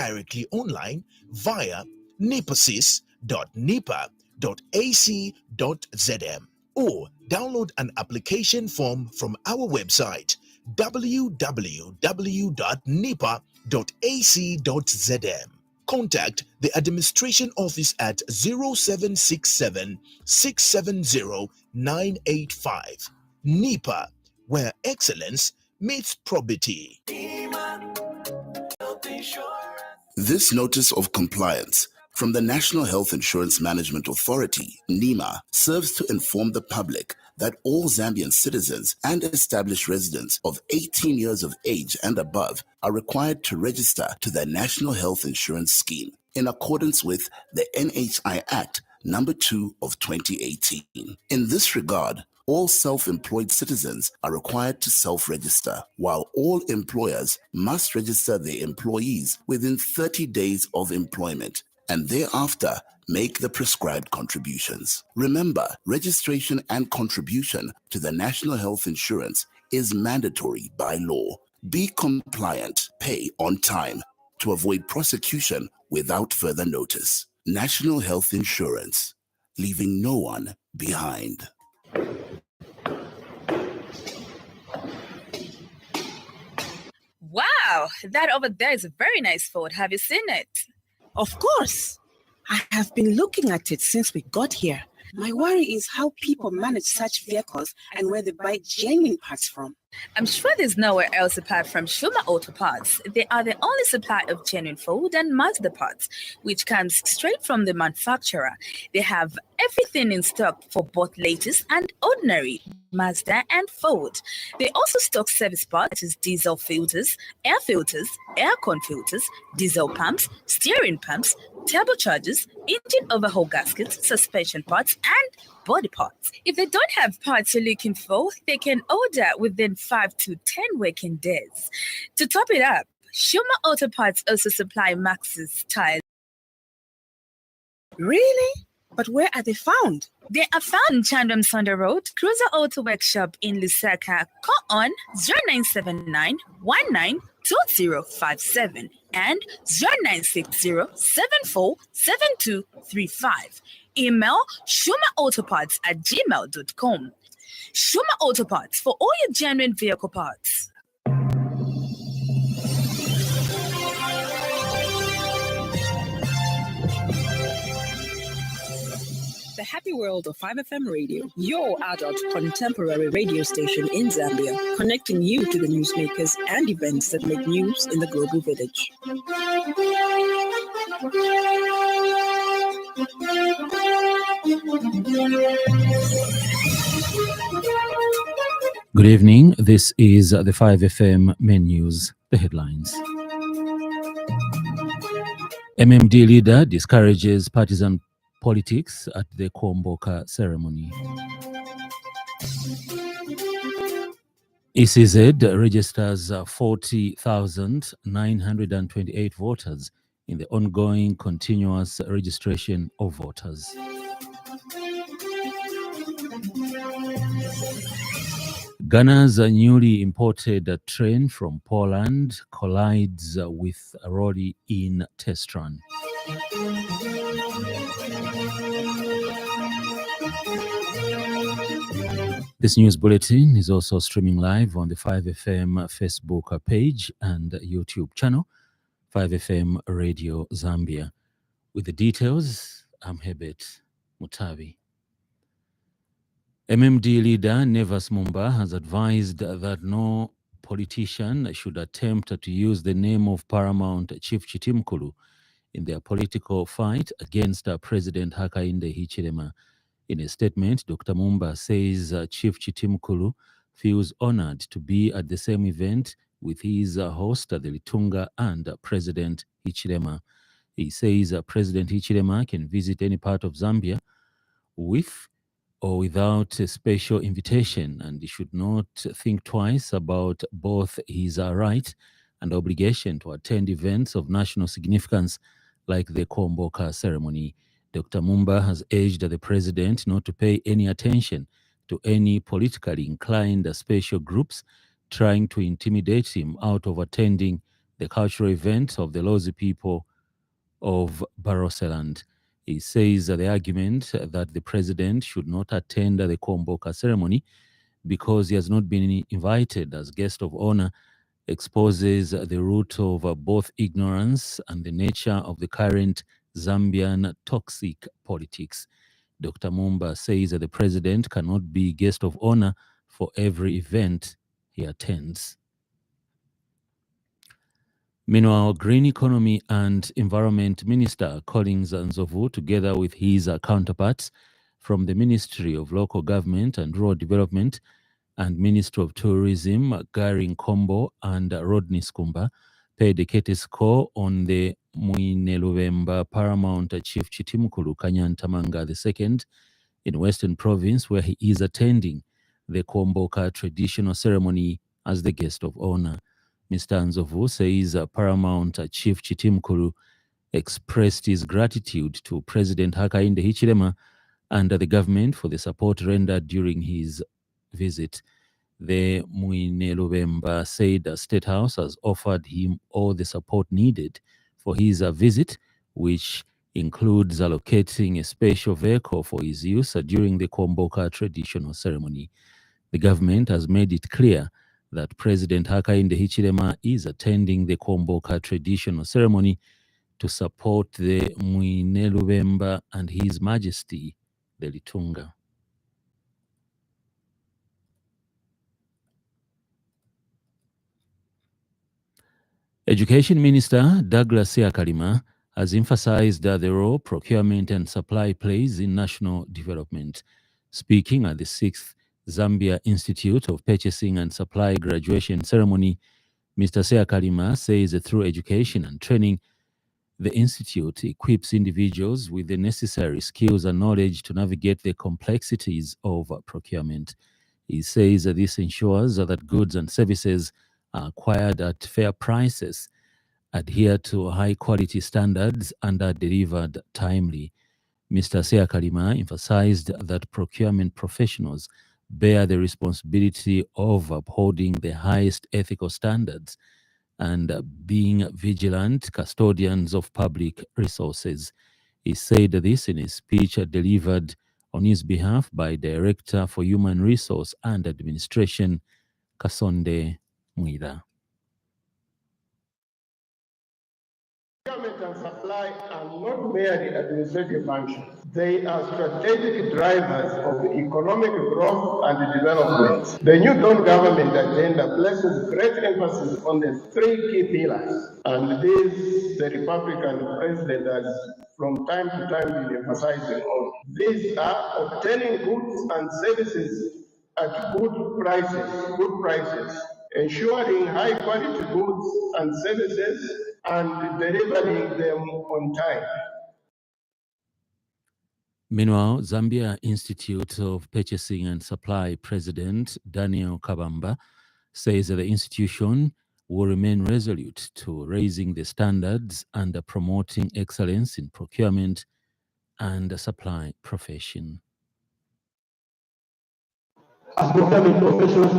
directly online via nepasis.nepa.ac.zm or download an application form from our website www.nepa.ac.zm. Contact the administration office at 0767 670 985. NEPA, where excellence meets probity. This notice of compliance from the National Health Insurance Management Authority, NEMA, serves to inform the public that all Zambian citizens and established residents of 18 years of age and above are required to register to their National Health Insurance Scheme in accordance with the NHI Act number 2 of 2018. In this regard, all self-employed citizens are required to self-register, while all employers must register their employees within 30 days of employment and thereafter make the prescribed contributions. Remember, registration and contribution to the National Health Insurance is mandatory by law. Be compliant, pay on time to avoid prosecution without further notice. National Health Insurance, leaving no one behind. Wow, that over there is a very nice Ford. Have you seen it? Of course. I have been looking at it since we got here. My worry is how people manage such vehicles and where they buy genuine parts from. I'm sure there's nowhere else apart from Shuma Auto Parts. They are the only supplier of genuine Ford and Mazda parts, which comes straight from the manufacturer. They have everything in stock for both latest and ordinary Mazda and Ford. They also stock service parts such as diesel filters, aircon filters, diesel pumps, steering pumps, turbochargers, engine overhaul gaskets, suspension parts, and body parts. If they don't have parts you're looking for, they can order within 5 to 10 working days. To top it up, Shuma Auto Parts also supply Maxxis tires. Really? But where are they found? They are found in Chandram Sonda Road, Cruiser Auto Workshop in Lusaka. Call on 0979 192057 and 0960 747235. Email shumaautoparts@gmail.com. Shuma Auto Parts for all your genuine vehicle parts. The Happy World of 5FM Radio, your adult contemporary radio station in Zambia, connecting you to the newsmakers and events that make news in the global village. Good evening. This is the 5FM main news. The headlines. MMD leader discourages partisan politics at the Kuomboka ceremony. ECZ registers 40,928 voters in the ongoing continuous registration of voters. Ghana's newly imported train from Poland collides with a lorry in test run. This news bulletin is also streaming live on the 5FM Facebook page and YouTube channel, 5FM Radio Zambia. With the details, I'm Herbert, Mutabi. MMD leader Nevas Mumba has advised that no politician should attempt to use the name of Paramount Chief Chitimkulu in their political fight against President Hakainde Hichilema. In a statement, Dr. Mumba says Chief Chitimkulu feels honored to be at the same event with his host, the Litunga, and President Hichilema. He says President Hichilema can visit any part of Zambia with or without a special invitation, and he should not think twice about both his right and obligation to attend events of national significance like the Kuomboka ceremony. Dr. Mumba has urged the president not to pay any attention to any politically inclined special groups trying to intimidate him out of attending the cultural event of the Lozi people of Barotseland. He says that the argument that the president should not attend the Komboka ceremony because he has not been invited as guest of honor exposes the root of both ignorance and the nature of the current Zambian toxic politics. Dr. Mumba says that the president cannot be guest of honor for every event he attends. Meanwhile, Green Economy and Environment Minister Collins Nzovu, together with his counterparts from the Ministry of Local Government and Rural Development and Ministry of Tourism, Gary Nkombo and Rodney Skumba, paid a courtesy call on the Mwineluvemba Paramount Chief Chitimukulu Kanyantamanga II in Western Province, where he is attending the Komboka traditional ceremony as the guest of honor. Mr. Nzovu says Paramount Chief Chitimukulu expressed his gratitude to President Hakainde Hichilema and the government for the support rendered during his visit. The Mwineluvemba said the State House has offered him all the support needed for his visit, which includes allocating a special vehicle for his use during the Komboka traditional ceremony. The government has made it clear that President Hakainde Hichilema is attending the Komboka traditional ceremony to support the Mwineluvemba and His Majesty, the Litunga. Education Minister Douglas Siakalima has emphasized the role procurement and supply plays in national development. Speaking at the 6th Zambia Institute of Purchasing and Supply graduation ceremony, Mr. Siakalima says that through education and training, the Institute equips individuals with the necessary skills and knowledge to navigate the complexities of procurement. He says that this ensures that goods and services are acquired at fair prices, adhere to high-quality standards, and are delivered timely. Mr. Siakalima emphasized that procurement professionals bear the responsibility of upholding the highest ethical standards and being vigilant custodians of public resources. He said this in a speech delivered on his behalf by Director for Human Resource and Administration, Kasonde Mwida. Procurement and supply are not merely administrative functions. They are strategic drivers of economic growth and development. The New Dawn government agenda places great emphasis on the three key pillars, and these the Republican President has from time to time been emphasizing on. These are obtaining goods and services at good prices, ensuring high quality goods and services and delivering them on time. Meanwhile, Zambia Institute of Purchasing and Supply President Daniel Kabamba says that the institution will remain resolute to raising the standards and promoting excellence in procurement and the supply profession. As procurement professionals,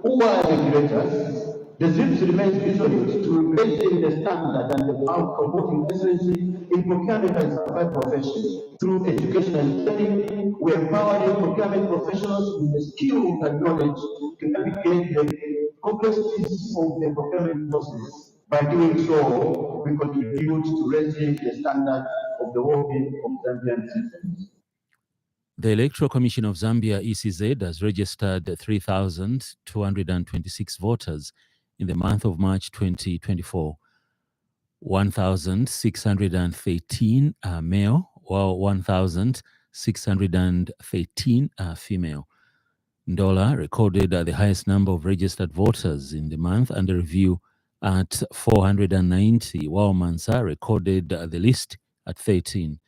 who are regulators, the ZIPS remains resolute to raising the standard and promoting excellence in procurement and supply profession. Through education and training, we empower procurement professionals with the skills and knowledge to navigate the complexities of the procurement process. By doing so, we contribute to raising the standard of the well-being of Zambian citizens. The Electoral Commission of Zambia, ECZ, has registered 3,226 voters in the month of March 2024. 1,613 are male, while 1,613 are female. Ndola recorded the highest number of registered voters in the month under review at 490, while Mansa recorded the least at 13.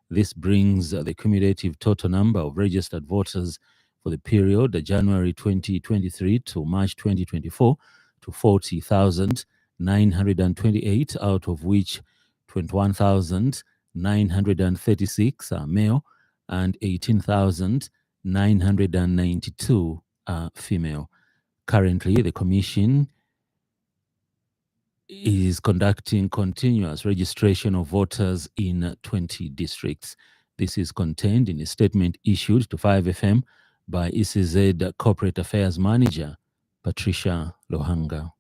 This brings the cumulative total number of registered voters for the period January 2023 to March 2024 to 40,928, out of which 21,936 are male and 18,992 are female. Currently, the Commission is conducting continuous registration of voters in 20 districts. This is contained in a statement issued to 5FM by ECZ Corporate Affairs Manager Patricia Lohanga.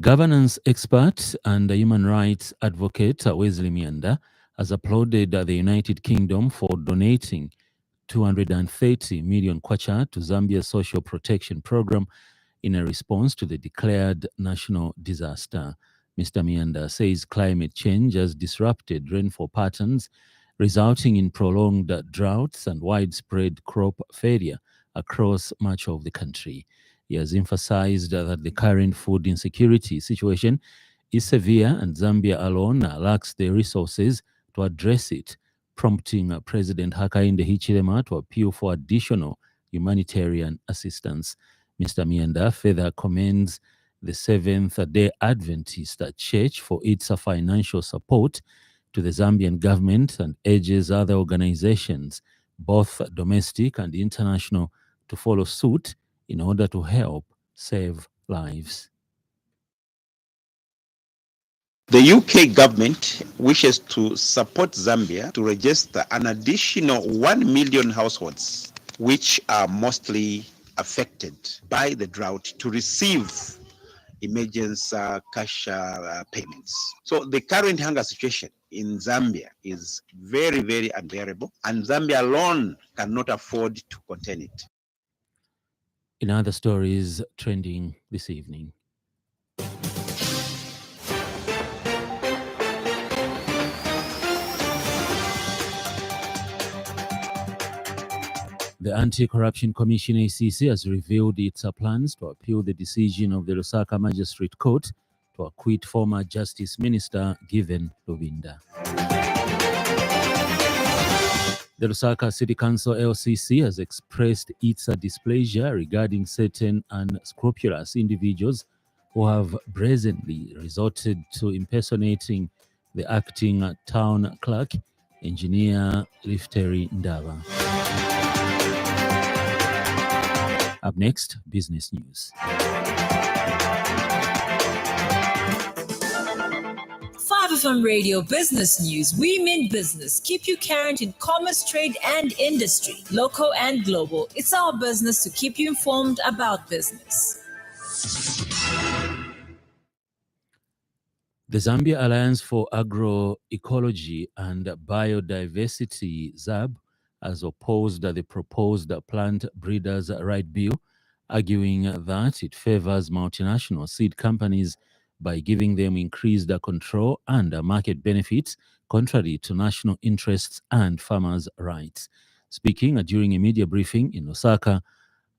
Governance expert and human rights advocate Wesley Mianda has applauded the United Kingdom for donating 230 million kwacha to Zambia's social protection program in a response to the declared national disaster. Mr. Mianda says climate change has disrupted rainfall patterns, resulting in prolonged droughts and widespread crop failure across much of the country. He has emphasized that the current food insecurity situation is severe and Zambia alone lacks the resources to address it, prompting President Hakainde Hichilema to appeal for additional humanitarian assistance. Mr. Mianda further commends the Seventh-day Adventist Church for its financial support to the Zambian government and urges other organizations, both domestic and international, to follow suit in order to help save lives. The UK government wishes to support Zambia to register an additional 1 million households, which are mostly affected by the drought, to receive emergency cash payments. So the current hunger situation in Zambia is very, very unbearable, and Zambia alone cannot afford to contain it. In other stories trending this evening, the Anti-Corruption Commission ACC has revealed its plans to appeal the decision of the Lusaka Magistrate Court to acquit former Justice Minister Given Lubinda. The Lusaka City Council LCC has expressed its displeasure regarding certain unscrupulous individuals who have brazenly resorted to impersonating the acting town clerk, Engineer Lifteri Ndava. Up next, business news. 5FM Radio Business News. We mean business. Keep you current in commerce, trade, and industry, local and global. It's our business to keep you informed about business. The Zambia Alliance for Agroecology and Biodiversity, ZAB, has opposed the proposed plant breeders' right bill, arguing that it favors multinational seed companies by giving them increased control and market benefits, contrary to national interests and farmers' rights. Speaking during a media briefing in Osaka,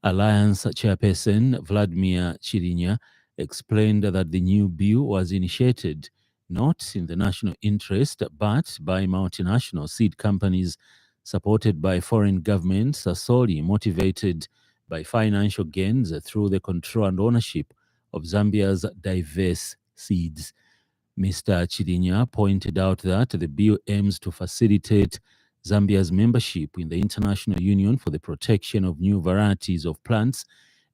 Alliance Chairperson Vladimir Chirinya explained that the new bill was initiated not in the national interest but by multinational seed companies supported by foreign governments, solely motivated by financial gains through the control and ownership of Zambia's diverse seeds. Mr. Chirinya pointed out that the bill aims to facilitate Zambia's membership in the International Union for the Protection of New Varieties of Plants,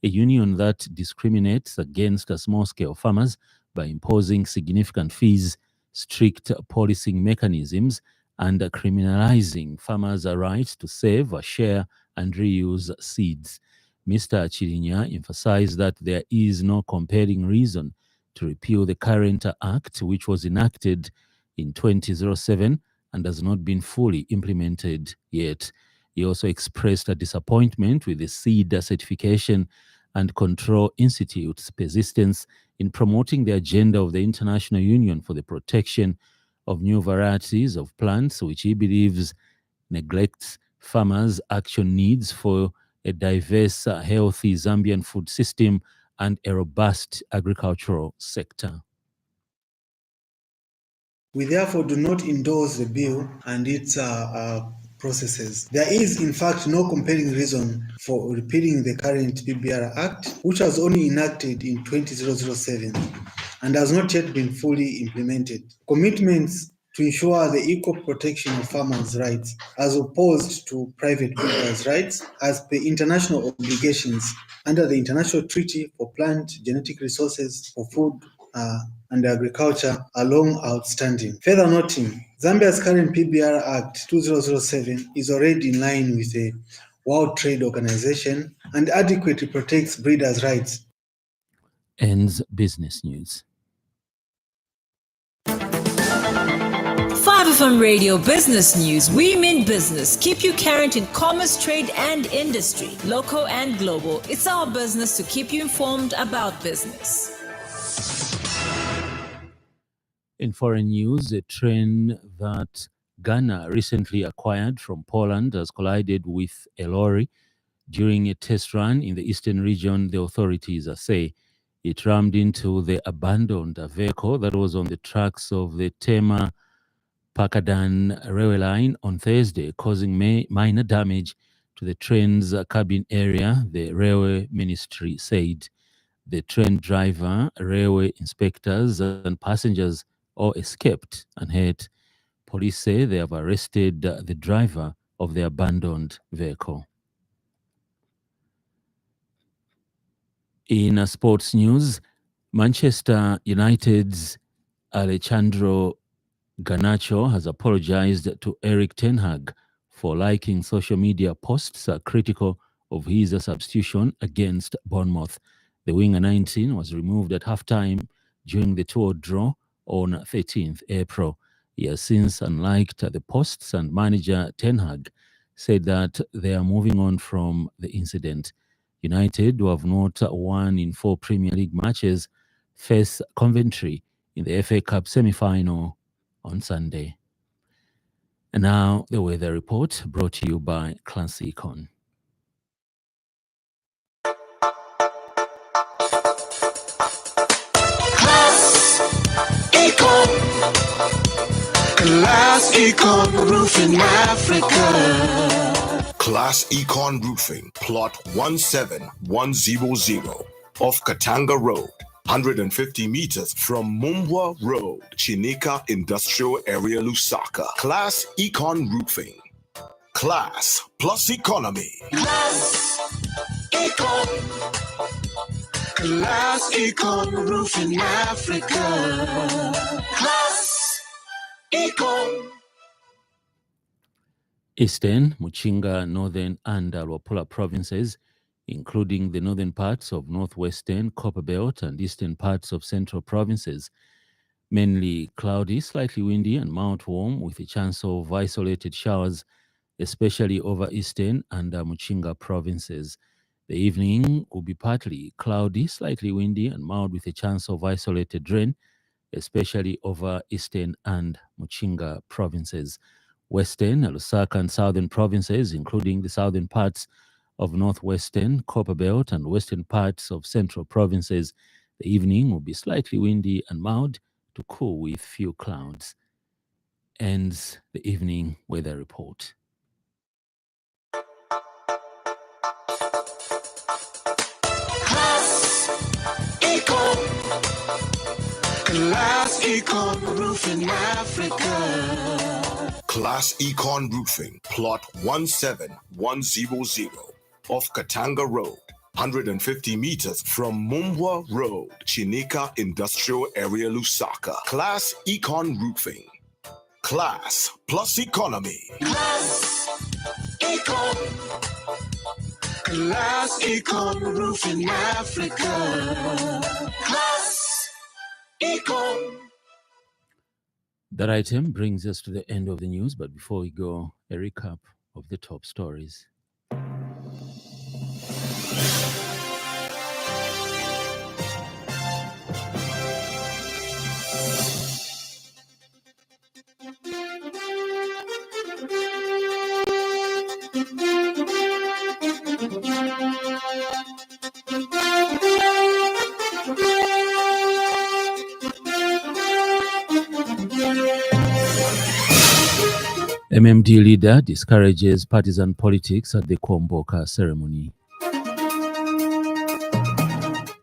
a union that discriminates against small-scale farmers by imposing significant fees, strict policing mechanisms, and criminalizing farmers' rights to save, share, and reuse seeds. Mr. Chirinya emphasized that there is no compelling reason to repeal the current act, which was enacted in 2007 and has not been fully implemented yet. He also expressed a disappointment with the Seed Certification and Control Institute's persistence in promoting the agenda of the International Union for the Protection of New Varieties of Plants, which he believes neglects farmers' action needs for a diverse, healthy Zambian food system and a robust agricultural sector. We therefore do not endorse the bill and its processes. There is, in fact, no compelling reason for repealing the current PBR Act, which was only enacted in 2007 and has not yet been fully implemented. Commitments to ensure the equal protection of farmers' rights as opposed to private breeders' rights as per international obligations under the International Treaty for Plant Genetic Resources for Food and agriculture are long outstanding. Further noting, Zambia's current PBR Act 2007 is already in line with the World Trade Organization and adequately protects breeders' rights. Ends business news. 5FM Radio Business News. We mean business. Keep you current in commerce, trade, and industry, local and global. It's our business to keep you informed about business. In foreign news, a train that Ghana recently acquired from Poland has collided with a lorry during a test run in the eastern region, the authorities say. It rammed into the abandoned vehicle that was on the tracks of the Tema Pakadan railway line on Thursday, causing minor damage to the train's cabin area, the railway ministry said. The train driver, railway inspectors, and passengers all escaped unhurt. Police say they have arrested the driver of the abandoned vehicle. In sports news, Manchester United's Alejandro Garnacho has apologized to Eric Ten Hag for liking social media posts critical of his substitution against Bournemouth. The winger 19 was removed at halftime during the 2-2 draw on 13th April. He has since unliked the posts, and manager Ten Hag said that they are moving on from the incident. United, who have not won in 4 Premier League matches, face Coventry in the FA Cup semi-final on Sunday. And now the weather report brought to you by Clancy Econ. Class Econ Roofing Africa. Class Econ Roofing, plot 17100 off Katanga Road, 150 meters from Mumbwa Road, Chinika Industrial Area, Lusaka. Class Econ Roofing. Class plus economy. Class Econ. Class Econ Roofing Africa. Class Econ. Eastern, Muchinga, Northern, and Luapula provinces, including the northern parts of northwestern, Copperbelt, and eastern parts of central provinces. Mainly cloudy, slightly windy, and mild warm, with a chance of isolated showers, especially over eastern and Muchinga provinces. The evening will be partly cloudy, slightly windy, and mild, with a chance of isolated rain, especially over eastern and Muchinga provinces. Western, Lusaka, and southern provinces, including the southern parts of northwestern, Copperbelt, and western parts of central provinces. The evening will be slightly windy and mild to cool with few clouds. Ends the evening weather report. Class Econ. Class Econ Roofing Africa. Class Econ Roofing, plot 17100 off Katanga Road, 150 meters from Mumbwa Road, Chinika Industrial Area, Lusaka. Class Econ Roofing. Class plus economy. Class Econ. Class Econ Roofing Africa. Class Econ. That item brings us to the end of the news, but before we go, a recap of the top stories. MMD leader discourages partisan politics at the Kwamboka ceremony.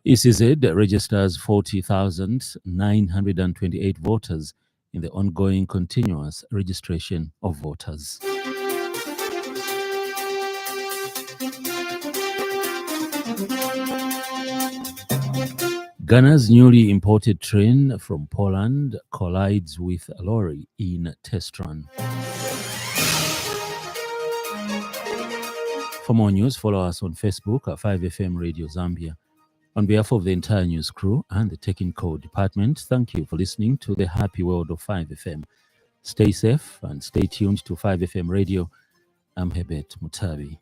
ECZ registers 40,928 voters in the ongoing continuous registration of voters. Ghana's newly imported train from Poland collides with a lorry in test run. For more news, follow us on Facebook at 5FM Radio Zambia. On behalf of the entire news crew and the Technical Department, thank you for listening to the happy world of 5FM. Stay safe and stay tuned to 5FM Radio. I'm Herbert Mutabi.